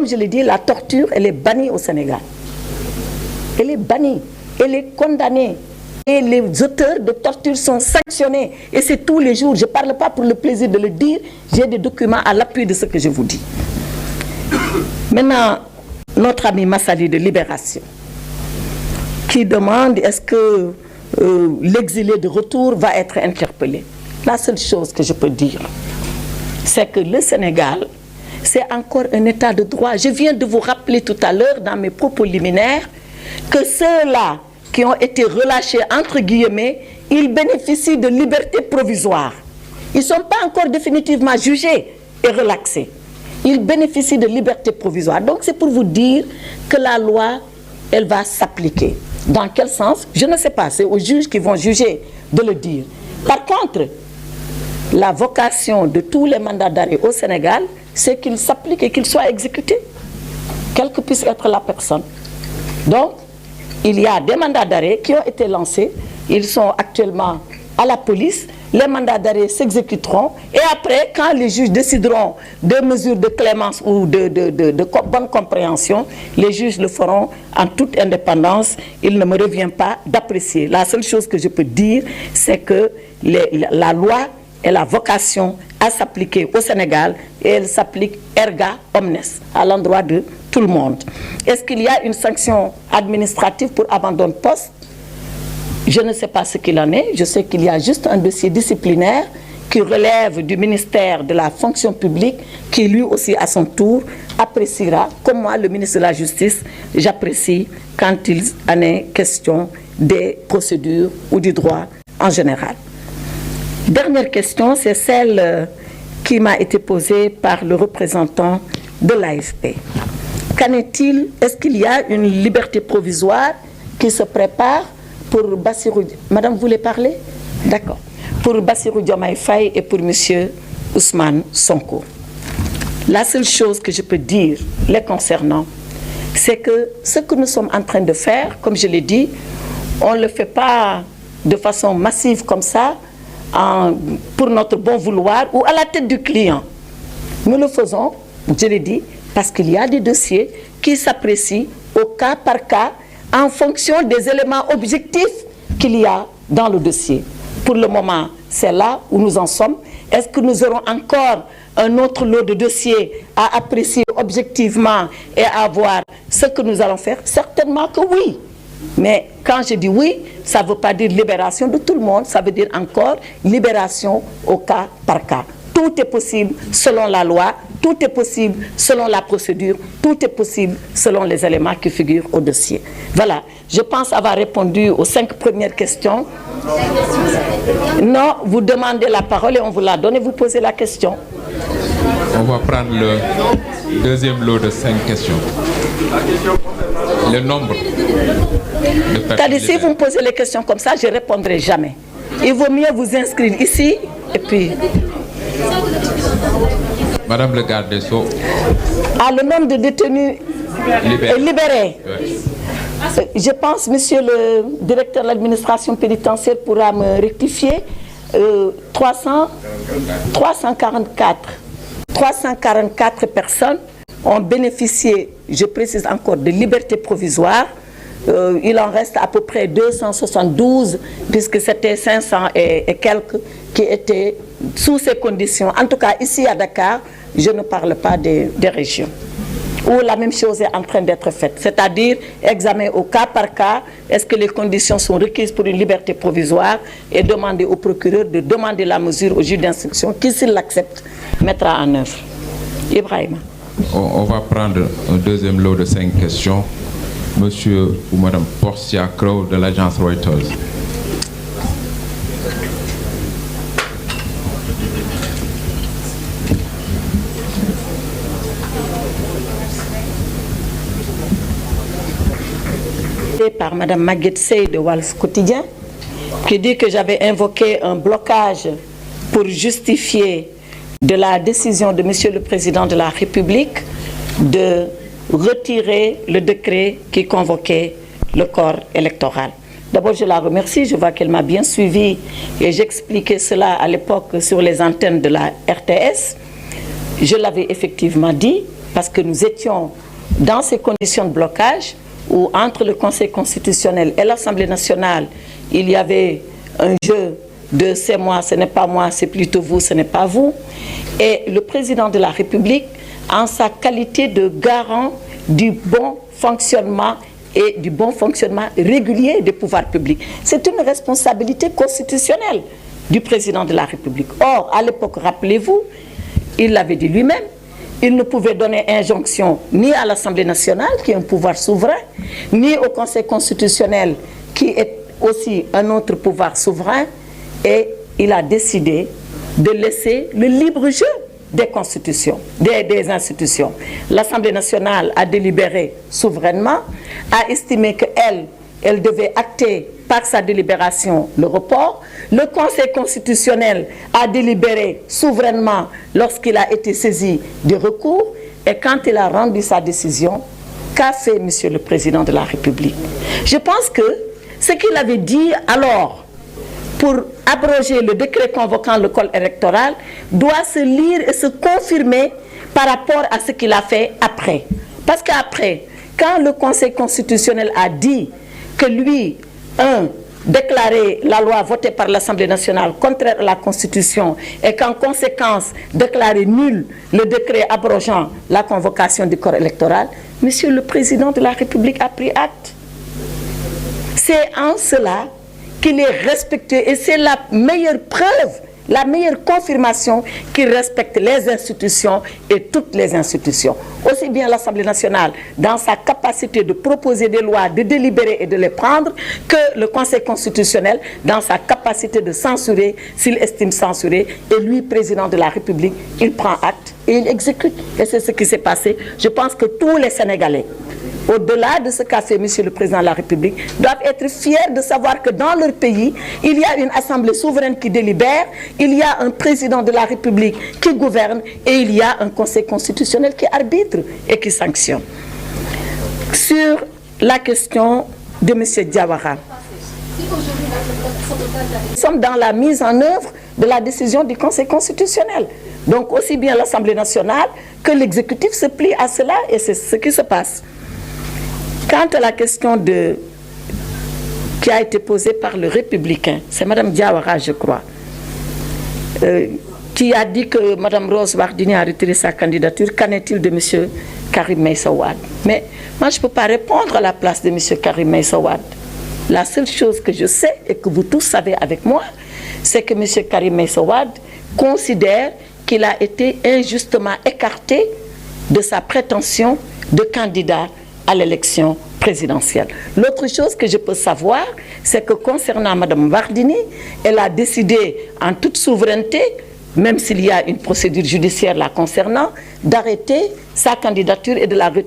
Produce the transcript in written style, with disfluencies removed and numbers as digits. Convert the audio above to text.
Comme je l'ai dit, la torture, elle est bannie au Sénégal. Elle est bannie, elle est condamnée. Et les auteurs de torture sont sanctionnés. Et c'est tous les jours. Je ne parle pas pour le plaisir de le dire. J'ai des documents à l'appui de ce que je vous dis. Maintenant, notre ami Massali de Libération, qui demande est-ce que l'exilé de retour va être interpellé. La seule chose que je peux dire, c'est que le Sénégal, c'est encore un état de droit. Je viens de vous rappeler tout à l'heure dans mes propos liminaires que ceux-là qui ont été relâchés, entre guillemets, ils bénéficient de liberté provisoire. Ils ne sont pas encore définitivement jugés et relaxés. Ils bénéficient de liberté provisoire. Donc c'est pour vous dire que la loi, elle va s'appliquer. Dans quel sens? Je ne sais pas, c'est aux juges qui vont juger de le dire. Par contre, la vocation de tous les mandats d'arrêt au Sénégal, c'est qu'ils s'appliquent et qu'ils soient exécutés, quelle que puisse être la personne. Donc, il y a des mandats d'arrêt qui ont été lancés, ils sont actuellement à la police, les mandats d'arrêt s'exécuteront et après, quand les juges décideront de mesures de clémence ou de bonne compréhension, les juges le feront en toute indépendance. Il ne me revient pas d'apprécier. La seule chose que je peux dire, c'est que la loi elle a vocation à s'appliquer au Sénégal et elle s'applique erga omnes à l'endroit de tout le monde. Est-ce qu'il y a une sanction administrative pour abandon de poste? Je ne sais pas ce qu'il en est. Je sais qu'il y a juste un dossier disciplinaire qui relève du ministère de la fonction publique qui lui aussi à son tour appréciera, comme moi le ministre de la Justice, j'apprécie quand il en est question des procédures ou du droit en général. Dernière question, c'est celle qui m'a été posée par le représentant de l'AFP. Qu'en est-il? Est-ce qu'il y a une liberté provisoire qui se prépare pour Bassirou... Madame, vous voulez parler? D'accord. Pour Bassirou Diomaye Faye et pour M. Ousmane Sonko. La seule chose que je peux dire les concernant, c'est que ce que nous sommes en train de faire, comme je l'ai dit, on ne le fait pas de façon massive comme ça, pour notre bon vouloir ou à la tête du client. Nous le faisons, je l'ai dit, parce qu'il y a des dossiers qui s'apprécient au cas par cas en fonction des éléments objectifs qu'il y a dans le dossier. Pour le moment, c'est là où nous en sommes. Est-ce que nous aurons encore un autre lot de dossiers à apprécier objectivement et à voir ce que nous allons faire? Certainement que oui. Mais quand je dis oui, ça ne veut pas dire libération de tout le monde, ça veut dire encore libération au cas par cas. Tout est possible selon la loi, tout est possible selon la procédure, tout est possible selon les éléments qui figurent au dossier. Voilà, je pense avoir répondu aux 5 premières questions. Non, vous demandez la parole et on vous la donne et vous posez la question. On va prendre le deuxième lot de 5 questions. Le nombre de personnes. Si vous me posez les questions comme ça, je ne répondrai jamais. Il vaut mieux vous inscrire ici et puis... Madame le garde des Sceaux. Le nombre de détenus libérés. Oui. Je pense, monsieur le directeur de l'administration pénitentiaire pourra me rectifier. 344 personnes ont bénéficié, je précise encore, de liberté provisoire. Il en reste à peu près 272, puisque c'était 500 et quelques qui étaient sous ces conditions. En tout cas, ici à Dakar, je ne parle pas des régions, où la même chose est en train d'être faite. C'est-à-dire, examen au cas par cas, est-ce que les conditions sont requises pour une liberté provisoire et demander au procureur de demander la mesure au juge d'instruction qui, s'il l'accepte, mettra en œuvre. Ibrahima. On va prendre un deuxième lot de 5 questions. Monsieur ou Madame Portia Crow de l'agence Reuters. Par Madame Maguette Sey de Walf Quotidien, qui dit que j'avais invoqué un blocage pour justifier de la décision de Monsieur le Président de la République de retirer le décret qui convoquait le corps électoral. D'abord, je la remercie, je vois qu'elle m'a bien suivi et j'expliquais cela à l'époque sur les antennes de la RTS. Je l'avais effectivement dit parce que nous étions dans ces conditions de blocage où entre le Conseil constitutionnel et l'Assemblée nationale, il y avait un jeu de c'est moi, ce n'est pas moi, c'est plutôt vous, ce n'est pas vous. Et le président de la République, en sa qualité de garant du bon fonctionnement et du bon fonctionnement régulier des pouvoirs publics. C'est une responsabilité constitutionnelle du président de la République. Or, à l'époque, rappelez-vous, il l'avait dit lui-même, il ne pouvait donner injonction ni à l'Assemblée nationale, qui est un pouvoir souverain, ni au Conseil constitutionnel, qui est aussi un autre pouvoir souverain, et il a décidé de laisser le libre jeu des institutions. L'Assemblée nationale a délibéré souverainement, a estimé qu'elle devait acter par sa délibération le report. Le Conseil constitutionnel a délibéré souverainement lorsqu'il a été saisi du recours. Et quand il a rendu sa décision, qu'a fait Monsieur le Président de la République? Je pense que ce qu'il avait dit alors pour abroger le décret convoquant le corps électoral doit se lire et se confirmer par rapport à ce qu'il a fait après. Parce qu'après, quand le Conseil constitutionnel a dit que lui, déclarer la loi votée par l'Assemblée nationale contraire à la Constitution et qu'en conséquence déclarer nul le décret abrogeant la convocation du corps électoral, Monsieur le Président de la République a pris acte. C'est en cela qu'il est respecté et c'est la meilleure preuve, la meilleure confirmation qu'il respecte les institutions et toutes les institutions. Aussi bien l'Assemblée nationale dans sa capacité de proposer des lois, de délibérer et de les prendre, que le Conseil constitutionnel dans sa capacité de censurer s'il estime censurer. Et lui, président de la République, il prend acte et il exécute. Et c'est ce qui s'est passé. Je pense que tous les Sénégalais, au-delà de ce qu'a fait Monsieur le Président de la République, doivent être fiers de savoir que dans leur pays, il y a une assemblée souveraine qui délibère, il y a un président de la République qui gouverne et il y a un Conseil constitutionnel qui arbitre et qui sanctionne. Sur la question de Monsieur Diawara, nous sommes dans la mise en œuvre de la décision du Conseil constitutionnel. Donc aussi bien l'Assemblée nationale que l'exécutif se plie à cela et c'est ce qui se passe. Quant à la question qui a été posée par le républicain, c'est Mme Diawara, je crois, qui a dit que Mme Rose Wardini a retiré sa candidature. Qu'en est-il de M. Karim Meïssa Wade? Mais moi, je ne peux pas répondre à la place de M. Karim Meïssa Wade. La seule chose que je sais et que vous tous savez avec moi, c'est que M. Karim Meïssa Wade considère qu'il a été injustement écarté de sa prétention de candidat à l'élection présidentielle. L'autre chose que je peux savoir, c'est que concernant Mme Wardini, elle a décidé en toute souveraineté, même s'il y a une procédure judiciaire la concernant, d'arrêter sa candidature et de la retirer.